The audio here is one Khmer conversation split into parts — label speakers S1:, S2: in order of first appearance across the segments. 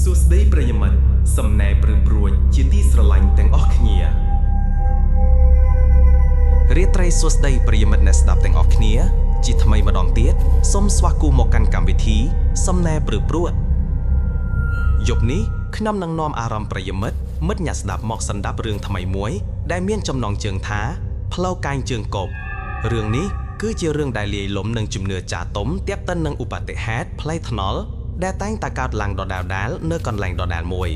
S1: សួស្តីប្រិយមិត្តសំណែព្រឺព្រួចជាទីស្រឡាញ់ទាំងអស់គ្នារាត្រីសួស្តីប្រិយមិត្តអ្នកស្ដាប់ទាំងអស់គ្នាជាថ្មីម្ដងទៀតសូមស្វាគមន៍មកកាន់កម្មវិធីសំណែព្រឺព្រួចយប់នេះខ្ញុំនឹងនាំអារម្មណ៍ប្រិយមិត្តអ្នកស្ដាប់មកសន្តាប់រឿងថ្មីមួយដែលមានចំណងជើងថាផ្លូវកាយជើងកបរឿងនេះគឺជារឿងដែលលាយលំនឹងជំនឿចាស់ទុំទាក់ទិននឹងឧបតិហេតុផ្លូវថ្នល់ដែលតែងតែកើតឡើងដដែលៗនៅកន្លែងដដែលមួយ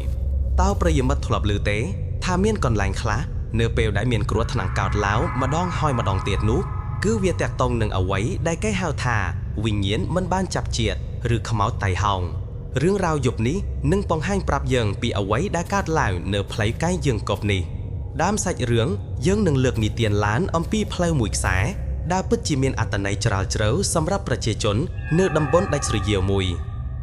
S1: តើប្រិយមិត្តធ្លាប់ឮទេថាមានកន្លែងខ្លះនៅពេលដែលមានគ្រោះថ្នាក់កើតឡើងម្ដងហើយម្ដងទៀតនោះគឺវាតាក់ទងនឹងអ្វីដែលគេហៅថាវិញ្ញាណមិនបានចាប់ជាតិឬខ្មោចតៃហោងរឿងរ៉ាវយប់នេះនឹងបង្ហាញប្រាប់យើងពីអ្វីដែលកើតឡើងនៅផ្លូវកាយយើងកបនេះដើមសាច់រឿងយើងនឹងលើកនិទានឡានអំពីផ្លូវមួយខ្សែដែលពិតជាមានអត្ថន័យច្រាលជ្រៅសម្រាប់ប្រជាជននៅតំបន់ដាច់ស្រយាលមួយ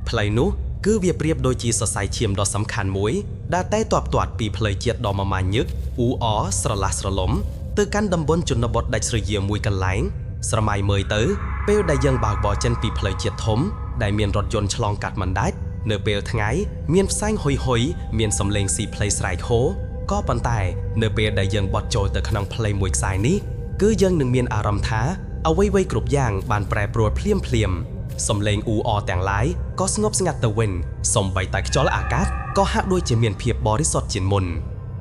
S1: ផ្លូវនោះគឺវាប្រៀបដូចជាសរសៃឈាមដ៏សំខាន់មួយដែលតែទាត់ពីផ្លូវជាតិដ៏មមាញឹកអ៊ូអរស្រឡះស្រឡំទៅកាន់តំបន់ជនបទដាច់ស្រយាលមួយកន្លែងស្រមៃមើលទៅពេលដែលយើងបើកបរចេញពីផ្លូវជាតិធំដែលមានរថយន្តឆ្លងកាត់មិនដាច់នៅពេលថ្ងៃមានផ្សែងហុយមានសំឡេងស៊ីផ្លេស្រែកហូរក៏ប៉ុន្តែនៅពេលដែលយើងបត់ចូលទៅក្នុងផ្លូវមួយខ្សែនេះគឺយើងនឹងមានអារម្មណ៍ថាអ្វីៗគ្រប់យ៉ាងបានប្រែប្រួលភ្លាមសំឡេងអ៊ូអរទាំងឡាយក៏ស្ងប់ស្ងាត់ទៅវិញសូម្បីតែខ្យល់អាកាសក៏ហាក់ដូចជាមានភាពបរិសុទ្ធជាងមុន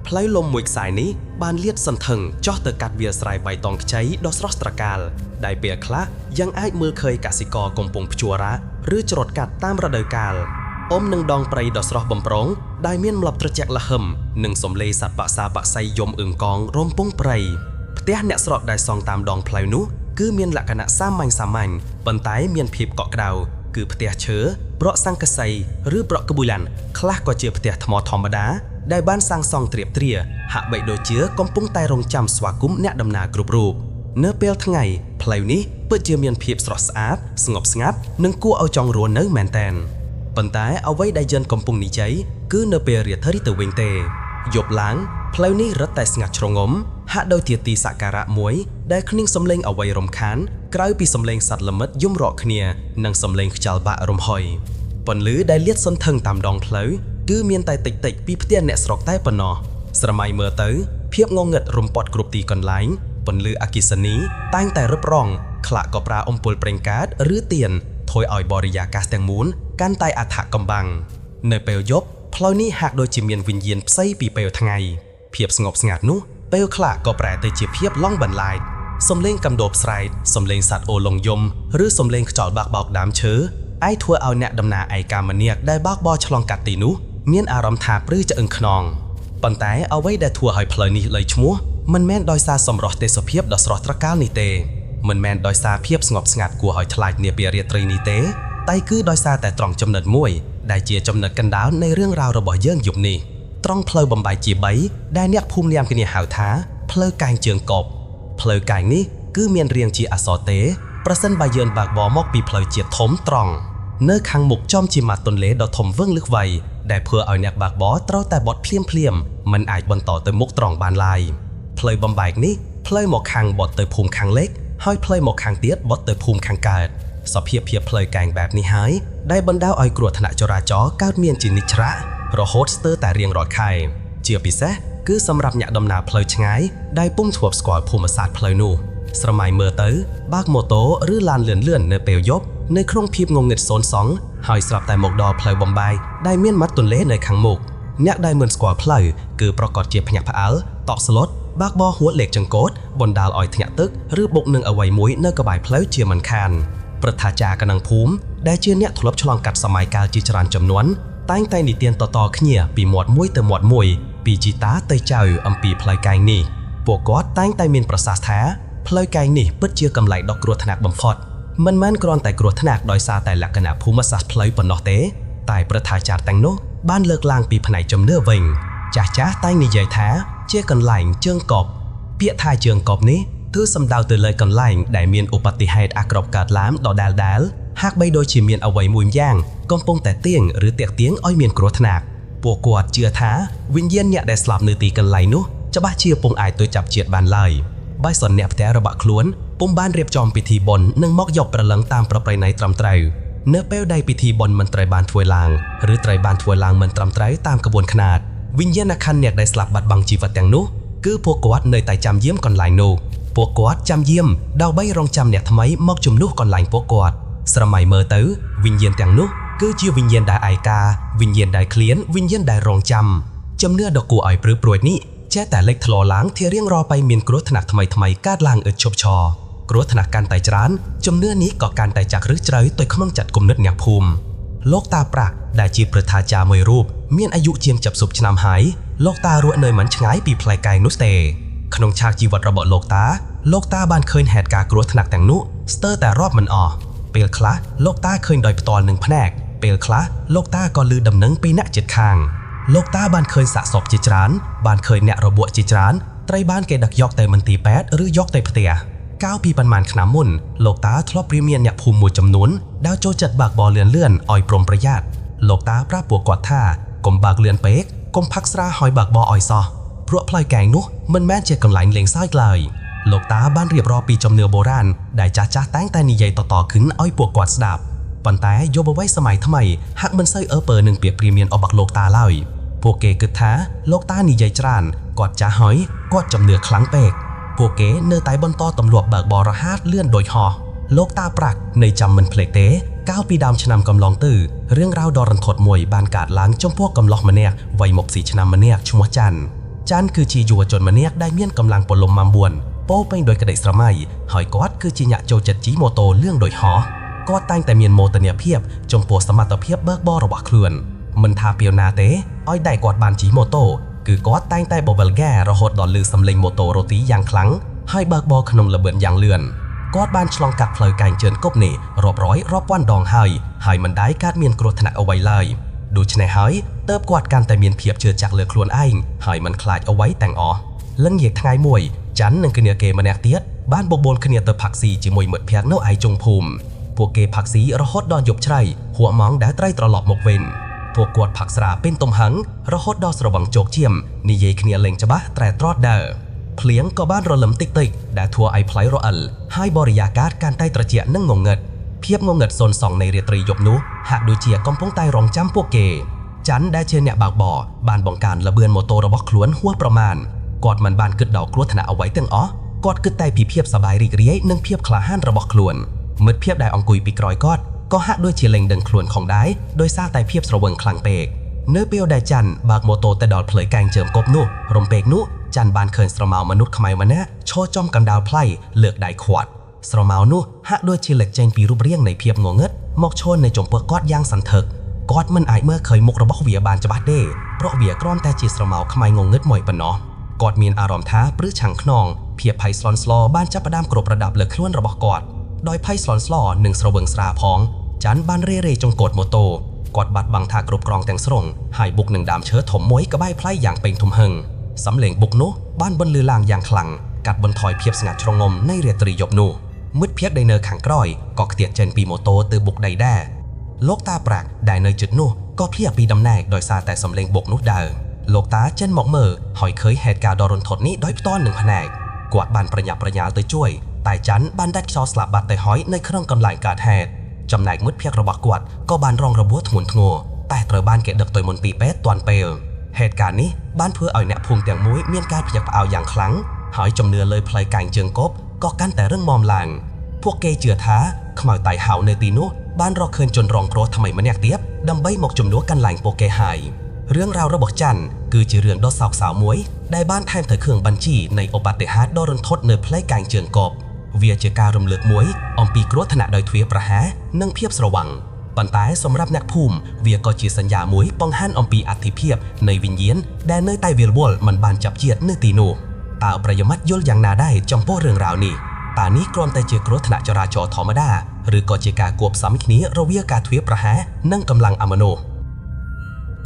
S1: ផ្លូវលំមួយខ្សែនេះបានលាតសន្ធឹងចុះទៅកាត់វាលស្រែបៃតងខ្ចីដ៏ស្រស់ត្រកាលដែលពេលខ្លះยังអាចមើលឃើញកសិករកំពុងភ្ជួររ៉ាឬច្រូតកាត់តាមរដូវកាលនឹងដងព្រៃដ៏ស្រស់បំព្រងដែលមានម្លប់ត្រជាក់ល្ហឹមនិងសំឡេងសត្វបក្សាបក្សីយំអឹងកងរំពងព្រៃផ្ទះអ្នកស្រុកដែលសង់តាមដងផ្លូវនោះគឺមានលក្ខណៈសាមញ្ញប៉ុន្តែមានភាពកក់ក្ដៅគឺផ្ទះឈើប្រក់សង្កសីឬប្រក់ក្បួយឡានខ្លះក៏ជាផ្ទះថ្មធម្មតាដែលបានសាងសង់ត្រៀបត្រាហាក់បីដូចជាកំពុងតែរងចាំស្វាគមន៍អ្នកដំណើរគ្រប់រូបនៅពេលថ្ងៃផ្លូវនេះពិតជាមានភាពស្រស់ស្អាតស្ងប់ស្ងាត់និងគួរឲ្យចង់រស់នៅមែនទែនប៉ុន្តែអ្វីដែលយើងកំពុងនិយាយគឺនៅពេលរាត្រីទៅវិញទេយប់ឡើងផ្លូវនេះរឹតតែស្ងាត់ជ្រងំហាក់ដូចជាទីសក្ការៈមួយដែលគ្មានសំឡេងអ្វីរំខានក្រៅពីសំឡេងសត្វល្មិតយំរកគ្នានិងសំឡេងខ្យល់បាក់រំហុយពន្លឺដែលលាតសន្ធឹងតាមដងផ្លូវគឺមានតែតិចពីផ្ទះអ្នកស្រុកតែប៉ុណ្ណោះស្រមៃមើលទៅភាពងងឹតរំពាត់គ្រប់ទីកន្លែងពន្លឺអគ្គិសនីតែងតែរឹបរងខ្លះក៏ប្រើអំពូលប្រេងកាតឬទៀនធ្វើឲ្យបរិយាកាសទាំងមូលកាន់តែអថកំបាំងនៅពេលយប់ផ្លូវនេះហាក់ដូចជាមានវិញ្ញាណផ្សៃពីពេលថ្ងៃភាពស្ងប់ស្ងាត់នោះពេលខ្លះក៏ប្រែទៅជាភាពឡង់បន្លាចសំឡេងកំដបស្រែកសំឡេងសត្វអូឡុងយំឬសំឡេងខ្យល់បាក់បោកដើមឈើអាចធ្វើឲ្យអ្នកដំណើរឯកាម្នាក់ដែលបើកបរឆ្លងកាត់ទីនោះមានអារម្មណ៍ថាព្រឺឆ្អឹងខ្នងប៉ុន្តែអ្វីដែលធ្វើឲ្យផ្លូវនេះលើឈ្មោះមិនមែនដោយសារសម្រស់ទេសភាពដ៏ស្រស់ត្រកាលនេះទេមិនមែនដោយសារភាពស្ងប់ស្ងាត់គួរឲ្យថ្លៃនាពេលរាត្រីនេះទេតែគឺដោយសារតែត្រង់ចំណុចមួយដែលជាចំណុចកណ្ដាលនៃរឿងរ៉ាវរបស់យើងយប់នេះត្រង់ផ្លូវបំបែកជា3ដែលអ្នកភូមិនាមគ្នាហៅថាផ្លូវកាយជើងកបផ្លូវកាយនេះគឺមានរាងជាអក្សរទេប្រសិនបើយើងបើកបរមកពីផ្លូវជាតិធំត្រង់នៅខាងមុខចំជាមាត់ទន្លេដ៏ធំវឹងលឹកវៃដែលធ្វើឲ្យអ្នកបើកបរត្រូវតែបត់ភ្លាមមិនអាចបន្តទៅមុខត្រង់បានឡើយផ្លូវបំបែកនេះផ្លូវមកខាងបត់ទៅភូមិខាងលិចហើយផ្លូវមកខាងទៀតបត់ទៅភូមិខាងកើតសភាពផ្លូវកាយបែបនេះហើយដែលបណ្ដាលឲ្យគ្រោះថ្នាក់ចរាចរណ៍កើតមានជានិច្ចរហូតស្ទើរតែរៀងរាល់ខែជាពិសេសគឺសម្រាប់អ្នកដំណើរផ្លូវឆ្ងាយដែលពុំធ្លាប់ស្គាល់ភូមិសាស្ត្រផ្លូវនោះស្រមៃមើលទៅបើកម៉ូតូឬឡានលឿននៅពេលយប់នៅក្នុងភាពងងឹតសូន្យសងហើយស្រាប់តែមកដល់ផ្លូវបំបែកដែលមានមាត់ទន្លេនៅខាងមុខអ្នកដែលមិនស្គាល់ផ្លូវគឺប្រកាសជាភ្ញាក់ផ្អើលតក់ស្លុតបើកបរហួតលេខចង្កូតបណ្ដាលឲ្យធ្លាក់ទឹកឬបុកនឹងអ្វីមួយនៅក្បែរផ្លូវជាមិនខានព្រឹទ្ធាចារ្យកណ្ដឹងភូមិដែលជាអ្នកធ្លាប់ឆ្លងកាត់សម័យកាលជាច្រើនចំនួនតែងតែនិទានតគ្នាពីមាត់មួយទៅមាត់មួយពីជីតាទៅចៅអំពីផ្លូវកាយនេះពួកគាត់តែងតែមានប្រសាសន៍ថាផ្លូវកាយនេះពិតជាកន្លែងដ៏គ្រោះថ្នាក់បំផុតមិនមែនគ្រាន់តែគ្រោះថ្នាក់ដោយសារតែលក្ខណៈភូមិសាស្ត្រផ្លូវប៉ុណ្ណោះទេតែព្រឹទ្ធាចារ្យទាំងនោះបានលើកឡើងពីផ្នែកជំនឿវិញចាស់តែងនិយាយថាជាកន្លែងជើងកបពាក្យថាជើងកបនេះគឺសំដៅទៅលើកន្លែងដែលមានឧបតិហេតុអាក្រក់កើតឡើងដដែលហាក់បីដូចជាមានអ្វីមួយយ៉ាងកំពុងតែទាញឬតាក់ទាញឲ្យមានគ្រោះថ្នាក់ពួកគាត់ជឿថាវិញ្ញាណអ្នកដែលស្លាប់នៅទីកន្លែងនោះច្បាស់ជាពុំអាចទៅចាប់ជាតិបានឡើយបើសិនអ្នកផ្ទះរបស់ខ្លួនពុំបានរៀបចំពិធីបុណ្យនិងមកយកព្រលឹងតាមប្រពៃណីត្រឹមត្រូវ
S2: เนื้อเป้ลได้พิธีบนมันไตรบานถวยลางหรือไตรบานถวยลางมันตรำไตรตามกระบวนขนาดวิญญาณคันเนี่ยได้สลับบัดบังจีวัดแตงนุคือพวกกวาดเนยไต่จำเยี่ยมก่อนหลายนูพวกกวาดจำเยี่ยมดาวใบรองจำเนี่ยทำไมมอกจุ่มนุก่อนหลายพวกกวาดสมัยเมื่อตื้อวิญญาณแตงนุคือเจียววิญญาณได้ไอกาวิญญาณได้เคลียนวิญญาณได้รองจำเนื้อดอกกูอ่อยปรือปรวยนี้แช่แต่เล็กทะลอล้างเทียเรียงรอไปเมียนกรวถนักทำไมกาดลางชบชอกรวถนักการไต่จรานเนื้อนี้ก่อการไต่จากหรือใจตัวขนมจัดกลมนึดหยักภูมิโลกตาปรักได้จีประทาจามวยรูปเมียนอายุเจียมจับสุบชนามหายโลกตารัวเนยเหมือนฉงายปีพลายกายนุสเตขนมชากจีวัดระเบิดโลกตาบ้านเคยแหดกากรวถนักแต่งนุสเตอร์แต่รอบมันออเปลคละโลกตาเคยดอยปตอนหนึ่งแผนกเปลคละโลกตาก็ลือดำเนิงปีนักเจ็ดคางโลกตาบ้านเคยสะสบจิจรานบ้านเคยเนะระบวจิจรานไตรบ้านเกดักยอกแต่มันตีแปดหรือยอกแต่เตีย9 ปีปันมันขนามมุ่นโลกตาทลอบปรีเมียนเนี่ยภูมิมูจำนวนดาวโจจัดบากบอเลื่อนอ่อยปรมประหยัดโลกตาปราบปัวกอดท่ากลมบากเลื่อนเป๊กกลมพักสราหอยบากบออ่อยซอเพราะพลายแกงนุมันแม่นเจกำไหลเล็งซ้ายไกลโลกตาบ้านเรียบรอปีจำเนือโบราณได้จ้าแต้งแต่นิยัยต่อขึ้นอ้อยปัวกอดสดับปันแต่โยบไว้สมัยทำไมหักมันไส้เปอร์หนึ่งเปียกปรีเมียนเอาบักโลกตาเล่าพวกเกกึดท้าโลกตานิยัยจรานกอดจ้าหอยกอดจำเนือครั้งเปกพวกเก๋เนื้อไตบนต่อตำรวจเบิกบอระฮาดเลื่อนโดยหอโลกตาปรักในจำมันเพลกเต้9 ปีดำชนำกำลองตื้อเรื่องราวดอรันทดมวยบานกาดล้างจมพวกกำลอกมาเนียกไวหมบสีชนำมาเนียกชัวจันคือชียัวจนมาเนียกได้เมียนกำลังปลมมามบวนโป้ไปโดยกระเดสระไมหอยกอดคือจีหยะโจจัดจีโมโตเรื่องโดยหอกอดตั้งแต่เมียนโมตเนียเพียบจมปวดสมัตเพียบเบิกบอระบะเคลื่อนมันทาเปียวนาเต้อ้อยได้กอดบานจีโมโตคือกอดตั้งแต่บเบลแก่ระหดดอนลือสำเร็งโมโตโรตีอย่างครั้งให้เบิกบอขนมระเบิดอย่างเลื่อนกอดบานฉลองกัดเพลยไก่เจินกบนี่รอบร้อยรอบวันดองให้มันได้การเมียนกรดถนัดเอาไว้เลยดูชนะให้เติบกวาดการแต่เมียนเพียบเชื่อจากเลือคลวนไอ้ให้มันคลายเอาไว้แต่งอ๋อเรื่องเหยียดทางไอ้มวยจันหนึ่งคือเนียเกมาแนกเตียดบ้านบกบนคือเนียเติบผักซีจีมวยเหมือดเพียกเนื้อไอจงภูมิพวกเกผักซีระหดดอนหยบไช่หัวมองได้ไตรตลอดหมกเวนพวกกวดผักสราเป็นต้มหังระหดดอสระวังโจกเจียมนิเยคือเนียเล็งจะบ้าแต่ตรอดเดอเพลียงก็บ้านรอลมติ๊กได้ทัวไอพลายรออัลให้บริยาการการไต่ตระเจียนั่งงงเงิดเพียบงงเงิดโซน2ในเรียตรียบนุหากดูเจียกอมพงไตรองจ้ำพวกเกจันได้เชนเนี่ยบากบ่อบานบองการระเบือนโมโตระบอกคล้วนหัวประมาณกอดมันบานกึดดอกกลัวถนาเอาไว้เต็งอ๋อกอดกึดไตผีเพียบสบายรีกเรียนึ่งเพียบคลาห้านระบอกคล้วนมืดเพียบได้องกุยปีกรอยกอดก็หักด้วยเชียเล็งเดิงคล้วนของได้โดยซาไตเพียบสระเวิงคลังเปกเนื้อเปียวได้จันบากโมโตแต่ดอดเผยแกงเจิมกบนุรมเปกนุจันบานเคินสระเมามนุษย์ขมายมาแน่โชจอมกำดาวไพร่เลือกได้ขวดสระเมานุหักด้วยชีเล็กเจนปีรูปเรียงในเพียบงงเงิดมอกโชนในจมเปลือกกอดย่างสันเถกกอดมันอายเมื่อเคยมุกระบอกเวียบานจะบัดเด้เพราะเวียกร้อนแต่จีสระเมาขมายงงเงิดหมอยปนเนาะกอดมีนอารมณ์ท้าปลื้ฉังขนองเพียบไพสลอนสลอบ้านจับประดามกรบระดับเลือกคล้วนระบอกกอดดอยไพสลอนสลอหนึ่งสระเวิงสราพองจันบานเร่จงกดโมโตกอดบัดบังทากรบกรองแตงสรงหายบุกหนึ่งดามเชื้อถมมวยกระใบไพร่อย่างเป็นทุมหึงสำเร็งบุกนุบ้านบนลือลางอย่างคลังกัดบนถอยเพียบสงัดชรงงมในเรียตรียบนูมืดเพียบไดเนอร์ขังกร้อยกอกเตียดเจนปีโมโตตือบุกไดแด่โลกตาปรากไดเนอร์จุดนูก็เพียบปีดำแนกโดยซาแต่สำเร็งบุกนุดาวโลกตาเจนหมอกเมอหอยเคยเหตุการณ์ดอรนทดนี้ด้อยต้อนหนึ่งแผนกกวาดบานประหยับประหยาเตยช่วยตายจันบานดัดชอสลับบัดไตหอยในเครื่องกำลังการแหดจำแนกมืดเพียกระบักกวาดก็บานรองระบัวถมุนงัวแต่เตอบ้านเกดเด็กตัวมนตีเป็ดตอนเปลเหตุการณ์นี้บ้านเพื่อเอาแนบพุงเตียงมุ้ยเมียนการพยักเอาอย่างครั้งหอยจมเนื้อเลยพลายกางเจิงกบก็กันแต่เรื่องมอมลางพวกเกย์เจือท้าขมายไตหาวในตีนุบ้านรอเคินจนรองโกรธทำไมมันแยกเตียบดำใบหมกจมนัวกันหลังโปเกหายเรื่องราวระบบจันคือจีเรื่องดอสาวมวยได้บ้านแทนเถอเครื่องบัญชีในโอปาเตฮาร์ดอรันทดเนื้อพลายกางเจิงกบเวียเจการมเลือกมวยอมปีกรถถนัดโดยทวีประหานั่งเพียบสระวังปันท้ายสำหรับนักภูมิเวียก็จีสัญญามวยป้องหันอมปีอัติเพียบในวิญญาณแดนเนยไตเวียลวอลมันบานจับเจียดเนตีโนตาประยมัดยลอย่างนาได้จำโป้เรื่องราวนี้ตานี้กรอนแต่เจกรถนาจราจรธรรมดาหรือก็เจกากวบสามิกนี้ระเวียกาทวีประหานั่งกำลังอมโน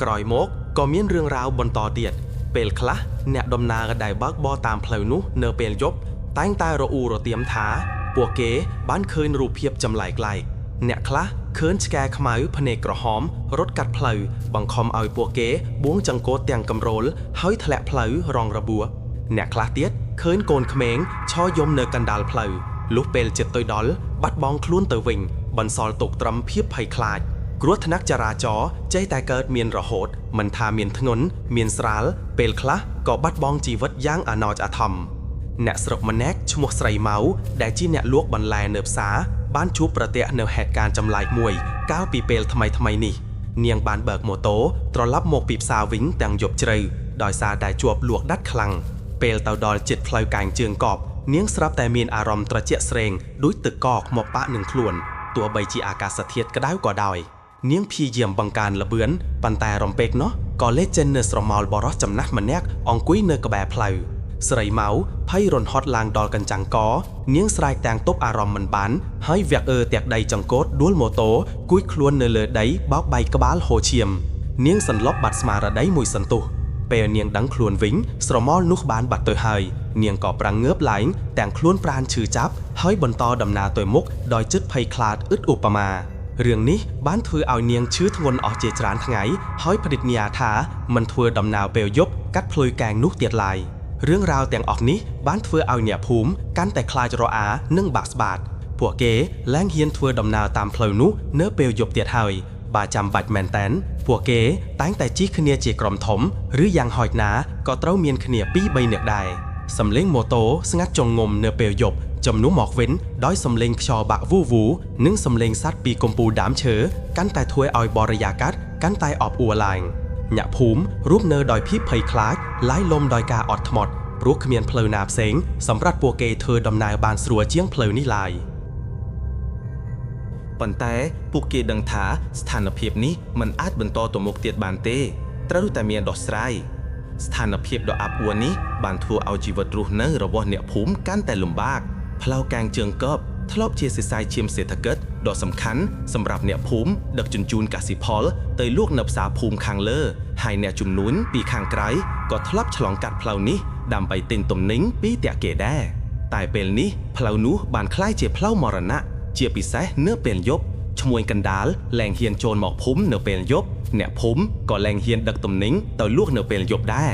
S1: กรอยมกก็มีเรื่องราวบนต่อเตียดเปลคละเนดมนาได้บักบอตามเพลนุเนเปลยบตั้งตายระอูระเตียมท้าปวกเก๋บ้านเคยรูปเพียบจำไหลไกลเนคละเคินสแกขมายพเนกระหอมรถกัดเพลยบังคอมเอาปัวเก๋บ้วงจังโกเตียงกำโรลเฮ้ยแถลเพลยรองระบัวเนคละเตียดเคินโกนเขมงช่อยมเนกันดาลเพลยลูกเปลเจ็ดตัวดอลบัดบองคลุ้นเตอวิง បន្សល់ទុកត្រឹមភាពភ័យខ្លាចគ្រោះថ្នាក់ចរាចរណ៍ចេះតែកើតមានរហូតមិនថាមានធ្ងន់មានស្រាលពេលខ្លះក៏បាត់បង់ជីវិតយ៉ាងអាណោចអាធំអ្នកស្រុកម្នាក់ឈ្មោះស្រីម៉ៅដែលជាអ្នកលក់បន្លែនៅផ្សារបានជួបប្រទះនៅហេតុការណ៍ចម្លែកមួយកាលពីពេលថ្មីនេះនាងបានបើកម៉ូតូត្រឡប់មកពីផ្សារវិញទាំងយប់ជ្រៅដោយសារតែជាប់លក់ដាច់ខ្លាំងពេលទៅដល់ជិតផ្លូវកែងជើងកប់នាងស្រាប់តែមានអារម្មណ៍ត្រជាក់ស្រេងដូចទឹកកកមកប៉ាក់នឹងខ្លួនទោះបីជាអាកាសធាតុក្តៅក៏ដោយនាងព្យាយាមបង្កើនល្បឿនប៉ុន្តែរំពេចនោះក៏លេចចេញនៅស្រមោលបរោះចំណាស់ម្នាក់អង្គុយនៅក្បែរផ្លូវស្រីម៉ៅភ័យរន្ធត់ឡើងដល់កញ្ចាំងកនាងស្រែកទាំងទប់អារម្មណ៍មិនបានហើយវាក់ទាំងដីចង្កូតដួលម៉ូតូគួយខ្លួននៅលើដីបោកបែកក្បាលហូរឈាមនាងសន្លប់បាត់ស្មារតីមួយសន្ទុះពេលនាងដឹងខ្លួនវិញស្រមោលនោះបានបាត់ទៅហើយនាងក៏ប្រាំងងើបឡើងទាំងខ្លួនប្រាណឈឺចាប់ហើយបន្តដំណើរទៅមុខដោយចិត្តភ័យខ្លាចឥតឧបមារឿងនេះបានធ្វើឲ្យនាងឈឺធ្ងន់អស់ជាច្រើនថ្ងៃហើយបដិញ្ញាថាមិនធ្វើដំណើរពេលយប់កាត់ផ្លូវកែងនោះទៀតឡើយរឿងរ៉ាវទាំងអស់នេះបានធ្វើឲ្យអ្នកភូមិកាន់តែខ្លាចរអានិងបាក់ស្បាតពួកគេឡើងហ៊ានធ្វើដំណើរតាមផ្លូវនោះនៅពេលយប់ទៀតហើយបើចាំបាច់មែនតែនពួកគេតែងតែជិះគ្នាជាក្រុមធំឬយ៉ាងហោចណាស់ក៏ត្រូវមានគ្នា2-3នាក់ដែរសំឡេងម៉ូតូស្ងាត់ចងងំនៅពេលយប់ជំនួសមកវិញដោយសំឡេងខ្យល់បាក់វូវូនិងសំឡេងសត្វពីកំពូលដើមឈើកាន់តែធ្វើឲ្យបរិយាកាសកាន់តែអបអួរឡើងអ្នកភូមិរស់នៅដោយភាពភ័យខ្លាចឡាយលំដោយការអត់ធ្មត់ព្រោះគ្មានផ្លូវណាផ្សេងសម្រាប់ពួកគេធ្វើដំណើរបានស្រួលជាងផ្លូវនេះឡើយប៉ុន្តែពួកគេដឹងថាស្ថានភាពនេះមិនអាចបន្តទៅមុខទៀតបានទេត្រូវតែមានដោះស្រាយស្ថានភាពដ៏អាប់អួរនេះបានធ្វើឲ្យជីវិតរស់នៅរបស់អ្នកភូមិកាន់តែលំបាកផ្លូវកែងជើងកប់ធ្លាប់ជាសរសៃឈាមសេដ្ឋកិច្ចដ៏សំខាន់សម្រាប់អ្នកភូមិដឹកជញ្ជូនកសិផលទៅលក់នៅផ្សារភូមិខាងលើហើយអ្នកជំនួញពីខាងក្រៅក៏ធ្លាប់ឆ្លងកាត់ផ្លូវនេះដើម្បីទិញទំនិញពីតាក់គេដែរតែពេលនេះផ្លូវនោះបានក្លាយជាផ្លូវមរណៈជាពិសេសនៅពេលយប់ឈ្មួញកណ្ដាលលែងហ៊ានចូលមកភូមិនៅពេលយប់អ្នកភូមិក៏លែងហ៊ានដឹកទំនិញទៅលក់នៅពេលយប់ដែរ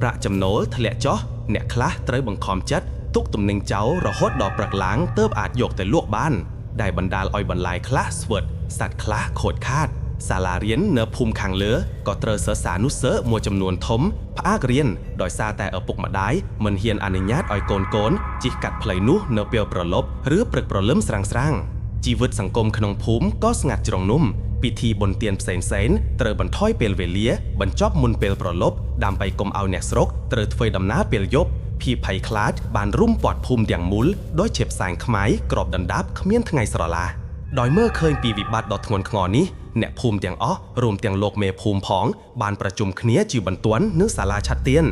S1: ប្រាក់ចំណូលធ្លាក់ចុះអ្នកខ្លះត្រូវបង្ខំចិត្តទុកទំនិញចោលរហូតដល់ព្រឹកឡើងទើបអាចយកទៅលក់បានដែលបណ្ដាលឲ្យបន្លែខ្លះស្វិតសត្វខ្លះខូចខាតសាលារៀននៅភូមិខាងលើក៏ត្រូវសិស្សានុសិស្សមួយចំនួនធំផ្អាករៀនដោយសារតែឪពុកម្ដាយមិនហ៊ានអនុញ្ញាតឲ្យកូនជិះកាត់ផ្លូវនោះនៅពេលព្រលប់ឬព្រឹកព្រលឹមស្រាងៗជីវិតសង្គមក្នុងភូមិក៏ស្ងាត់ជ្រុងនំពិធីបុណ្យទានផ្សេងត្រូវបន្ថយពេលវេលាបញ្ចប់មុនពេលព្រលប់ដើម្បីកុំឲ្យអ្នកស្រុកត្រូវធ្វើដំណើរពេលយប់ភាពភ័យខ្លាចបានរុំព័ទ្ធភូមិទាំងមូលដោយជាផ្សែងខ្មាយក្របដណ្ដាប់គ្មានថ្ងៃស្រឡះដោយមើលឃើញពីវិបត្តិដ៏ធ្ងន់ធ្ងរនេះអ្នកភូមិទាំងអស់រួមទាំងលោកមេភូមិផងបានប្រជុំគ្នាជាបន្ទាន់នៅសាលាឆាត់ទៀន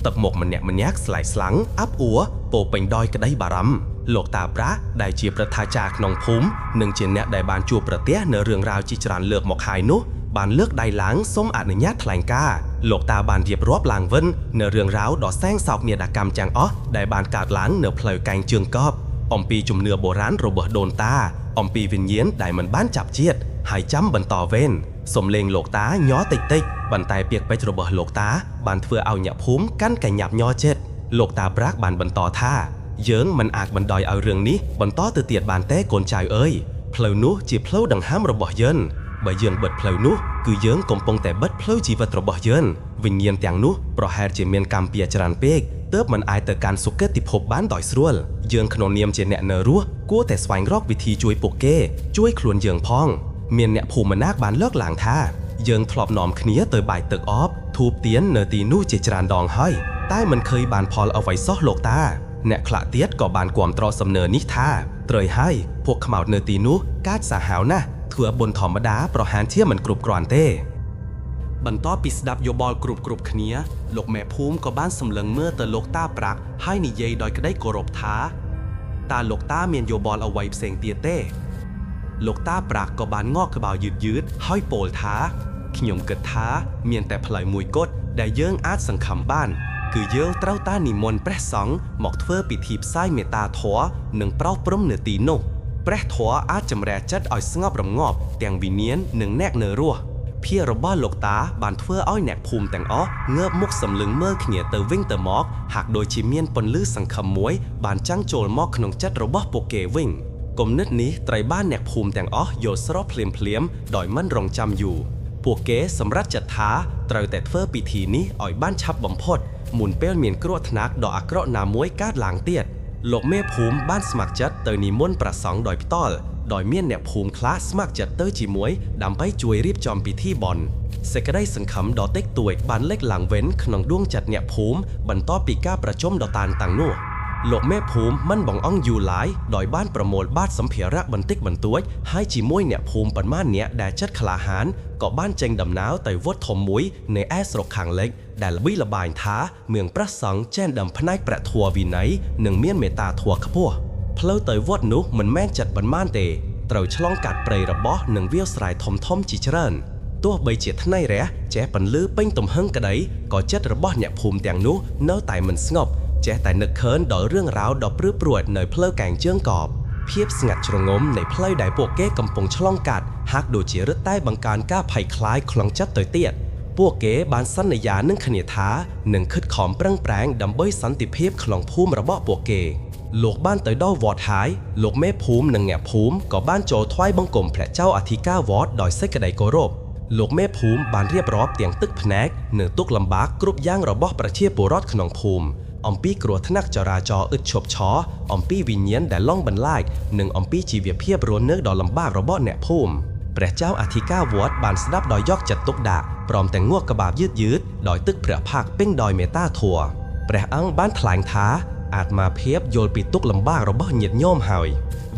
S1: ទឹកមុខម្នាក់ស្លែកស្លាំងអាប់អួរពោពេញដោយក្តីបារម្ភលោកតាប្រាក់ដែលជាប្រធាចារ្យក្នុងភូមិនិងជាអ្នកដែលបានជួបប្រទះនៅរឿងរ៉ាវជាច្រើនលើកមកហើយនោះបានលើកដៃឡើងសូមអនុញ្ញាតថ្លែងការណ៍លោកតាបានរៀបរាប់ឡើងវិញនៅរឿងរ៉ាវដ៏សែងសោកនាដកម្មទាំងអស់ដែលបានកើតឡើងនៅផ្លូវកែងជើងកប់អំពីជំនឿបុរាណរបស់ដូនតាអំពីវិញ្ញាណដែលមិនបានចាប់ជាតិហើយចាំបន្តវេនសំឡេងលោកតាញ័រតិចប៉ុន្តែពាក្យពេចន៍របស់លោកតាបានធ្វើឲ្យអ្នកភូមិកាន់តែញាប់ញ័រចិត្តលោកតាប្រាក់បានបន្តថាយើងមិនអាចបណ្ដោយឲ្យរឿងនេះបន្តទៅទៀតបានទេកូនចៅអើយផ្លូវនោះជាផ្លូវដង្ហើមរបស់យើងបើយើងបិទផ្លូវនោះគឺយើងកំពុងតែបិទផ្លូវជីវិតរបស់យើងវិញ្ញាណទាំងនោះប្រហែលជាមានកម្មពៀច្រើនពេកទើបមិនអាចទៅកាន់សុគតិភពបានដោយស្រួលយើងក្នុងនាមជាអ្នកនៅរស់គួរតែស្វែងរកវិធីជួយពួកគេជួយខ្លួនយើងផងមានអ្នកភូមិម្នាក់បានលើកឡើងថាយើងធ្លាប់នាំគ្នាទៅបាយទឹកអបធូបទៀននៅទីនោះជាច្រើនដងហើយតែមិនឃើញបានផលអ្វីសោះលោកតាអ្នកខ្លះទៀតក៏បានគាំទ្រសំណើនេះថាត្រូវហើយពួកខ្មោចនៅទីនោះកាចសាហាវណាស់ធ្វើបុណ្យធម្មតាប្រហែលជាមិនគ្រប់គ្រាន់ទេបន្ទាប់ពីស្ដាប់យោបល់គ្រប់គ្នាលោកមេភូមិក៏បានសម្លឹងមើលទៅលោកតាប្រាក់ហើយនិយាយដោយក្តីគោរពថាតើលោកតាមានយោបល់អ្វីផ្សេងទៀតទេលោកតាប្រាក់ក៏បានងក់ក្បាលយឺតហើយពោលថាខ្ញុំគិតថាមានតែផ្លូវមួយគត់ដែលយើងអាចសង្ឃឹមបានគឺយើងត្រូវតែនិមន្តព្រះសង្ឃមកធ្វើពិធីផ្សាយមេត្តាធម៌និងប្រោសព្រំនៅទីនោះព្រះធម៌អាចចម្រែចិត្តឲ្យស្ងប់រងាប់ទាំងវិញ្ញាណនិងអ្នកនៅរស់ភាររបស់លោកតាបានធ្វើឲ្យអ្នកភូមិទាំងអស់ងើបមុខសម្លឹងមើលគ្នាទៅវិញទៅមកហាក់ដូចជាមានពន្លឺសង្ឃឹមមួយបានចាំងចូលមកក្នុងចិត្តរបស់ពួកគេវិញ กลมนึดนี้ไตรบ้านแนกภูมิแต่งอ้อโยสรอบเพลียมดอยมั่นรองจำอยู่พวกเก๋สำรัดจัดท้าไตรแต่เฟอร์ปีทีนี้อ่อยบ้านชับบ่มพดหมุนเป้ลเมียนกรวดนักดอกอักระนามวยกาดหลางเตียดโลกเม่ภูมิบ้านสมัครจัดเตยนิมนต์ประสองดอยพิต้อลดอยเมียนแนกภูมิคลาสมัครจัดเตยจีมวยดำไปจวยรีบจอมปีที่บอลเสกได้สังคำดอเต็กตัวบ้านเล็กหลังเว้นขนมด้วงจัดแนกภูมิบรรต้อปีก้าประจมดอตานต่างนัวโลกแม่ภูมิมันบ่องอ่องอยู่หลายดอยบ้านประโมลบ้านสัมเพียระบันติกบันตัวให้จีมวยเนี่ยภูมิปันม่านเนี่ยแดดจัดขลาหารเกาะบ้านเจงดำน้าวไต่วดถมมุ้ยในแอสรกขังเล็กแดดวิระบายท้าเมืองประสังแจ้นดำพนัยประทัววีไนหนึ่งเมียนเมตาทัวขพัวเพลไต่วดนุมันแม่นจัดบันม่านเตเต่าฉลองกัดเปรย์ระบอหนึ่งเวียวสายทมจีเจริญตัวใบเจียทนายแร่แจ้ปันลื้อเป็นตุ่มหังกระไดก่อจัดระบอเนี่ยภูมิแต่งนุเนื้อไตมันสงบแจ้แต่นึกเคินดอกเรื่องราวดอกปลื้อปรวดในเพลอแกงเจื้องกอบเพียบสงัดชรงมในเพลอได้พวกเก้กำปงฉลองกัดฮักดูเจียรใต้บังการก้าไผ่คล้ายคลองจัดเตยเตียดพวกเก๋บานสั้นในยานึ่งขณีท้าหนึ่งคึดขอมปรังแปรงดำเบยสันติเพียบคลองภูมิระเบาะพวกเก๋โลกบ้านเตยดอวอดหายโลกแม่ภูมิหนึ่งแง่ภูมิก่อบ้านโจทวยบังกลมแผลเจ้าอธิก้าวอดดอยเซกระไดโกรบโลกแม่ภูมิบานเรียบรอบเตียงตึกแผนกหนึ่งตุกลำบากกรุบย่างระเบาะประเทียบปูรอดขนองภูมิอมปี้กลัวทนักจราจรอึดฉบช้ออมปี้วิญญาณแต่ล่องบรรลายหนึ่งอมปี้จีเวียเพียบรวนเนื้อดอลำบากระเบาะแหนภูมิพระเจ้าอธิก้าวอดบานสดับดอยยอกจัดตุกดาปลอมแต่งงวกกระบาบยืดดอยตึกเผื่อภาคเป้งดอยเมตาทัวพระอังบ้านถลางท้าอาจมาเพียบโยนปิดตุกลำบากระเบาะเหยียดย่อมหอย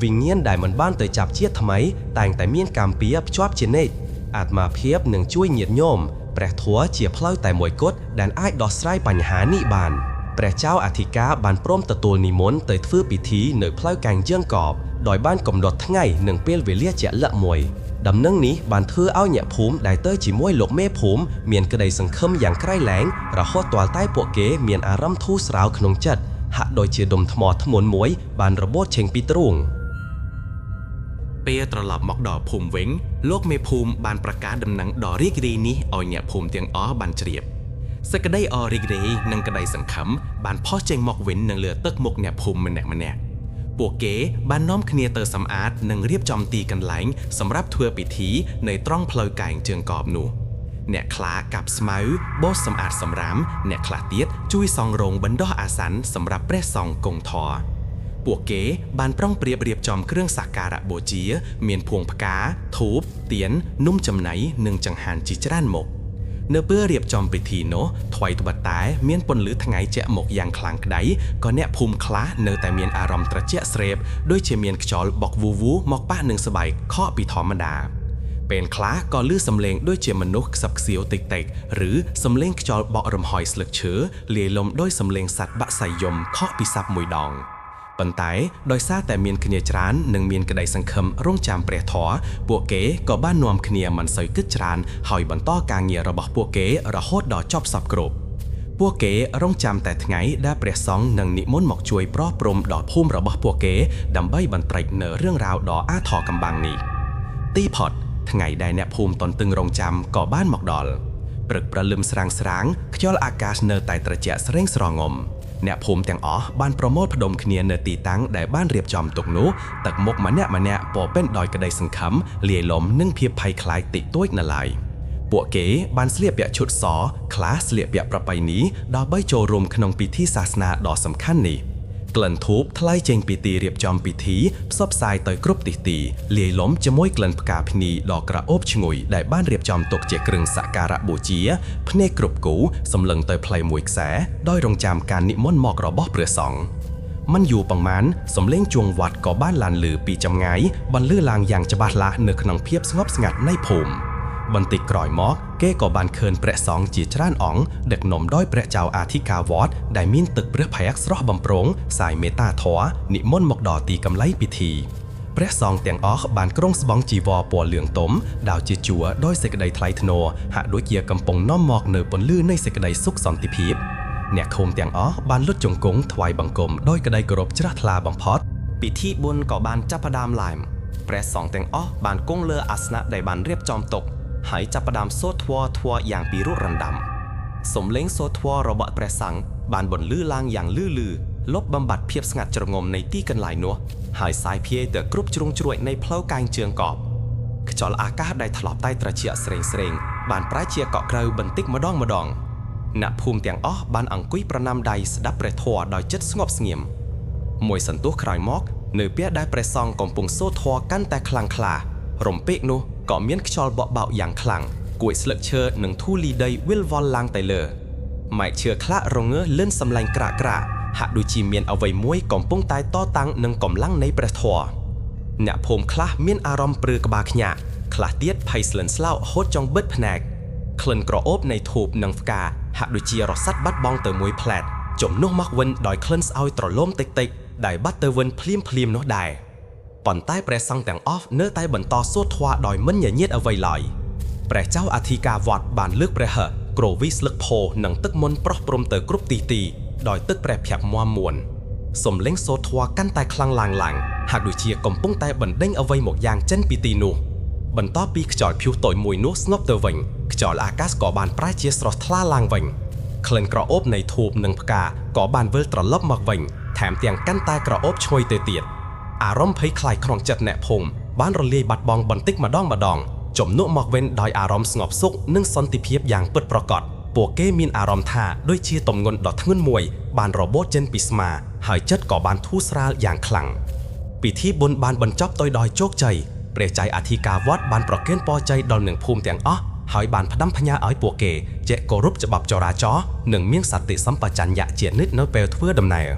S1: วิญญาณได้เหมือนบ้านเตยจับเชียดทำไมแต่เมียนกามเปียบชอบเจเนตอาจมาเพียบหนึ่งช่วยเหยียดย่อมแปรทัวเจียเพล้าแต่มวยกดแดนอ้ายดอสไลปัญหานิบานพระเจ้าอธิกาบานพร้อมตะตัวนิมนต์เตยฟื้นปีทีเหนือเพล้าแกงเจื้องกอบดอยบ้านกลมดดทั้งไงหนึ่งเปี้ยเวเลียเจละมวยดำเนื่องนี้บานเธอเอาเหยียภูมิได้เตยจีมวยหลกเม่ภูมิเมียนกระไดสังคมอย่างใกล้แหลงระหดตัวใต้ปวกเก๋เมียนอารมทูสราวขนงจัดหักโดยเชียดมทมอทมวนมวยบานระโบดเชงปีตรุงเปียตลับหมอกดอกภูมิเว้งโลกเมภูมิบานประกาศดำหนังดอริกรีนี้เอาเนี่ยภูมิเตียงอ้อบานเฉียบสกได้ออริกรีนังกระไดสังคำบานพ่อเจงหมอกเว้นนังเลือตึกหมกเนี่ยภูมิมันแหนกปวกเก๋บานน้อมเคลียเตอร์สำอาดนังเรียบจอมตีกันไหลงสำหรับทัวร์ปิธีในตร่องเพลยไก่เจืองกอบหนูเนี่ยคลากับสมัยโบสำอาดสำรามเนี่ยคลาเตียดจุ้ยซองโรงบรรดาอาสันสำหรับเปรซองกงทอปวกเก๋บานปร้องเปรียบเรียบจอมเครื่องสักการะโบเจียเมียนพวงพกาทูบเตียนนุ่มจำไหนหนึ่งจังหันจิจร้านหมกเนื้อเปื้อเรียบจอมไปทีโนถอยตุบัดตายเมียนปนหรือทั้งไงเจะหมกอย่างคลางไดก็เนี่ยภูมิคล้าเนื้อแต่เมียนอารมณ์ตระเจาะเสพด้วยเชเมียนจอลบอกวูมอกป้าหนึ่งสบายข้อปีธรรมดาเป็นคล้าก็ลื้อสำเลงด้วยเจมนุษย์สับเสียวติกหรือสำเลงจอลบอกรำหอยสลึกเชื้อเลียลมด้วยสำเลงสัตว์บะใส่ยมข้อปีซับมวยดองปันไตโดยซาแต่เมียนขเนียจรานหนึ่งเมียนกระไดสังคมร่วงจามเปรียถอพวกเก๋ก็บ้านนวมขเนียมันใส่กึศจรานหอยบรรต้อกางเงียระบอกพวกเก๋ระโหดดอจอบสับกรบพวกเก๋ร่องจามแต่ไงได้เปรียสองหนึ่งนิมนต์หมอกช่วยปลอบปรมดอกพุ่มระบอกพวกเก๋ดำใบบันไตรเนอเรื่องราวดออาทอกำบังนี้ตีพอดไงได้เนี่ยภูมิตนตึงร่องจามก่อบ้านหมอกดอลปรึกประลืมสรางขย้อนอากาศเนอไตตระเจาะเร่งสรองมเนี่ยภูมิแต่งอ๋อบ้านโปรโมทพดมขเนียเนตีตั้งได้บ้านเรียบจอมตกนูตักมกมาเนี่ยปอเป็นดอยกระไดสังคำเลี่ยลมนึ่งเพียบภัยคลายติดต้วยนาลายปวกเก๋บ้านเสลียบเปียชุดสอคลาสเสลียบเปียประไปนี้ดอกใบโจรมขนมปีที่ศาสนาดอกสำคัญนี้กลั่นทูบทลายเจงปีตีเรียบจอมปีทีซอบทรายต่อยกรุบตีเลี่ยล้มจะม้วยกลั่นประกาพินีดอกกระโอบชงุยได้บ้านเรียบจอมตกเจกรึงสักการะบูเจียพเนกรุบกูสำเลิงต่อยเพลย์มวยแสด้อยรงจามการนิมนต์หมอกระบอบเปลือสองมันอยู่ปังมันสมเล่งจวงวัดก่อบ้านลานหรือปีจำไงบรรลือลางอย่างจะบาดละเนื้อขนมเพียบสงบสงัดในภูมิบันติกร่อยมอกเก้ก่อบานเคินเปรสองจีจร้านอ๋องเด็กหนุ่มด้อยเปรเจ้าอาธิกาวอดได้มีนตึกเปรพยักษ์รอบำโปรงสายเมตาถอนิมนต์หมกดอตีกำไลพิธีเปรสองเตียงอ๋อบานกรงสบองจีวอปัวเหลืองต้มดาวจีจัวด้อยเสกไดไทลทโนหะด้วยเกียร์กำปงน้อมหมอกเนือปนลื่นในเสกไดซุกสอนติพีบเนี่ยโคมเตียงอ๋อบานลุดจงกงถวายบังกรมด้อยกระไดกรบจราทลาบังพอดปิธีบุญก่อบานจับประดามลายมเปรสองเตียงอ๋อบานกงเลออาสนะได้บานเรียบจอมตกหายจับประดามโซทัวอย่างปีรุรันดำสมเล้งโซทัวระบะแปรสังบานบนลื้อลางอย่างลื้อ លុបបំបត្តិភាពស្ងាត់ជ្រងំនៃទីកន្លែងនោះហើយសាយភាយទៅគ្រប់ជ្រុងជ្រោយនៃផ្លូវកាយជើងកបខ្យល់អាកាសដែលធ្លាប់តែត្រជាក់ស្រេងបានប្រែជាកក់ក្ដៅបន្តិចម្ដងអ្នកភូមិទាំងអស់បានអង្គុយប្រណាំដៃស្ដាប់ព្រះធម៌ដោយចិត្តស្ងប់ស្ងៀមមួយសន្ទុះក្រោយមកនៅពេលដែលព្រះសង្ឃកំពុងសូត្រធម៌កាន់តែខ្លាំងក្លារំពេកនោះក៏មានខ្យល់បក់បោកយ៉ាងខ្លាំងគួយស្លឹកឈើនិងធូលីដីវិលវល់ឡើងទៅលើម៉ែកឈើខ្លះរងើលឿនសម្លេងក្រាក់ហាក់ដូចជាមានអ្វីមួយកំពុងតែតតាំងនឹងកម្លាំងនៃព្រះធម៌អ្នកភូមិខ្លះមានអារម្មណ៍ព្រឺក្បាលខ្ញាក់ខ្លះទៀតភ័យស្លន់ស្លោហូតចង់បិទភ្នែកក្លិនក្រអូបនៃធូបនិងផ្កាហាក់ដូចជារសាត់បាត់បង់ទៅមួយផ្លែតជំនួសមកវិញដោយក្លិនស្អោយត្រលុំតិចដែលបាត់ទៅវិញភ្លាមនោះដែរប៉ុន្តែព្រះសង្ឃទាំងអស់នៅតែបន្តសូត្រធម៌ដោយមិនញញៀតអ្វីឡើយព្រះចៅអធិការវត្តបានលើកព្រះហឫគ្រវីស្លឹកផូនិងទឹកមន្តប្រោះព្រំទៅគ្រប់ទីដោយទឹកព្រះភ័ក្ត្រមាំមួនសំឡេងសូត្រធម៌កាន់តែខ្លាំងឡើងហាក់ដូចជាកំពុងតែបណ្ដេញអ្វីមកយ៉ាងចេញពីទីនោះបន្ទាប់ពីខ្យល់ព្យុះតូចមួយនោះស្ងប់ទៅវិញខ្យល់អាកាសក៏បានប្រែជាស្រស់ថ្លាឡើងវិញក្លិនក្រអូបនៃធូបនិងផ្កាក៏បានវិលត្រឡប់មកវិញថែមទាំងកាន់តែក្រអូបឈ្ងុយទៅទៀតអារម្មណ៍ភ័យខ្លាចក្នុងចិត្តអ្នកភូមិបានរលាយបាត់បង់បន្តិចម្ដងជំនួសមកវិញដោយអារម្មណ៍ស្ងប់សុខនិងសន្តិភាពយ៉ាងពិតប្រាកដពួកគេមានអារម្មណ៍ថាដូចជាទម្ងន់ដ៏ធ្ងន់មួយបានរបូតចេញពីស្មាហើយចិត្តក៏បានធូរស្រាលយ៉ាងខ្លាំងពិធីបុណ្យបានបញ្ចប់ទៅដោយជោគជ័យព្រះចៅអធិការវត្តបានប្រគេនពរជ័យដល់អ្នកភូមិទាំងអស់ហើយបានផ្ដាំផ្ញើឲ្យពួកគេចេះគោរពច្បាប់ចរាចរណ៍និងមានសតិសម្បជញ្ញៈជានិច្ចនៅពេលធ្វើដំណើរ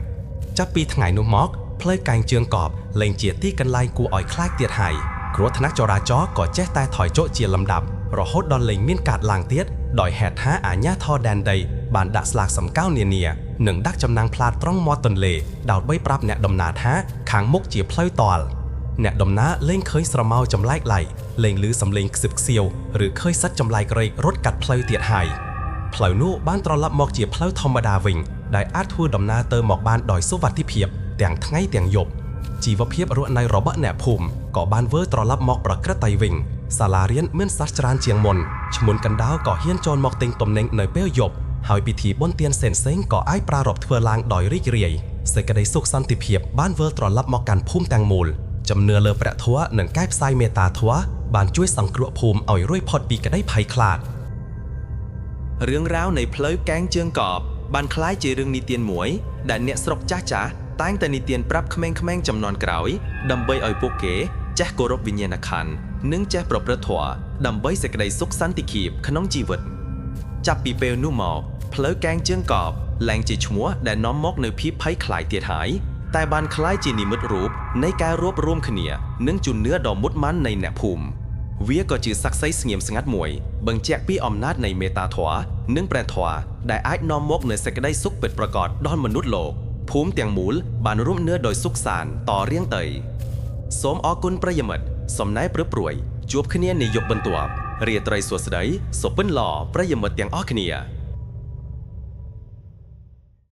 S1: ចាប់ពីថ្ងៃនោះមកផ្លូវកាយជើងកបលែងជាទីកន្លែងគួរឲ្យខ្លាចទៀតហើយគ្រោះថ្នាក់ចរាចរណ៍ក៏ចេះតែថយចុះជាលំដាប់រហូតដល់លែងមានកើតឡើងទៀតដោយហេតុថាអាជ្ញាធរដែនដីបានដាក់ស្លាកសម្គាល់នានានិងដាក់ចំណាំងផ្លាតត្រង់មាត់ទន្លេដើម្បីប្រាប់អ្នកដំណើរថាខាងមុខជាផ្លូវតល់អ្នកដំណើរលែងឃើញស្រមោលចម្លែកឡៃលែងឮសំឡេងខ្សឹបខ្សៀវឬឃើញសត្វចម្លែករែករត់កាត់ផ្លូវទៀតហើយផ្លូវនោះបានត្រឡប់មកជាផ្លូវធម្មតាវិញដែលអាចធ្វើដំណើរទៅមកបានដោយសុវត្ថិភាពទាំងថ្ងៃទាំងយប់ជីវភាពរស់នៅរបស់អ្នកភូមិក៏បានវិលត្រឡប់មកប្រក្រតីវិញសាលារៀនមានសិស្សច្រើនជាងមុនឈ្មួញកណ្ដាលក៏ហ៊ានចូលមកទិញទំនិញនៅពេលយប់ហើយពិធីបុណ្យទានផ្សេងក៏អាចប្រារព្ធធ្វើឡើងដោយរីករាយសេចក្តីសុខសន្តិភាពបានវិលត្រឡប់មកកាន់ភូមិទាំងមូលជំនឿលើព្រះធម៌និងការផ្សាយមេត្តាធម៌បានជួយសង្គ្រោះភូមិឲ្យរួចផុតពីក្តីភ័យខ្លាចរឿងរ៉ាវនៃផ្លូវកែងជើងកបបានคล้ายជារឿងនិទានមួយដែលអ្នកស្រុកចាស់តែងតែនិទានប្រាប់ក្មេងៗចំនួនក្រោយដើម្បីឲ្យពួកគេចេះគោរពវិញ្ញាណក្ខន្ធនិងចេះប្រព្រឹត្តធម៌ដើម្បីសេចក្តីសុខសន្តិភាពក្នុងជីវិតចាប់ពីពេលនោះមកផ្លូវកែងជើងកបឡើងជាឈ្មោះដែលនាំមកនូវភាពភ័យខ្លាចទៀតហើយតែបានคล้ายជានិមិត្តរូបនៃការរួបរวมគ្នានិងជំនឿដ៏មុតមាំនៃអ្នកភូមិវាក៏ជាសាក្សីស្ងៀមស្ងាត់មួយបញ្ជាក់ពីអំណាចនៃមេត្តាធម៌និងព្រះធម៌ដែលអាចនាំមកនូវសេចក្តីសុខពិតប្រាកដដល់មនុស្សលោកភូមិទាំងមូលបានរួមនឿដោយសុខសាន្តតរៀងទៅសូមអរគុណប្រិយមិត្តសំណេរព្រឹបព្រួយជួបគ្នានាយប់បន្ទាប់រាត្រីសួស្តីសុពិនល្អប្រិយមិត្តទាំងអស់គ្នា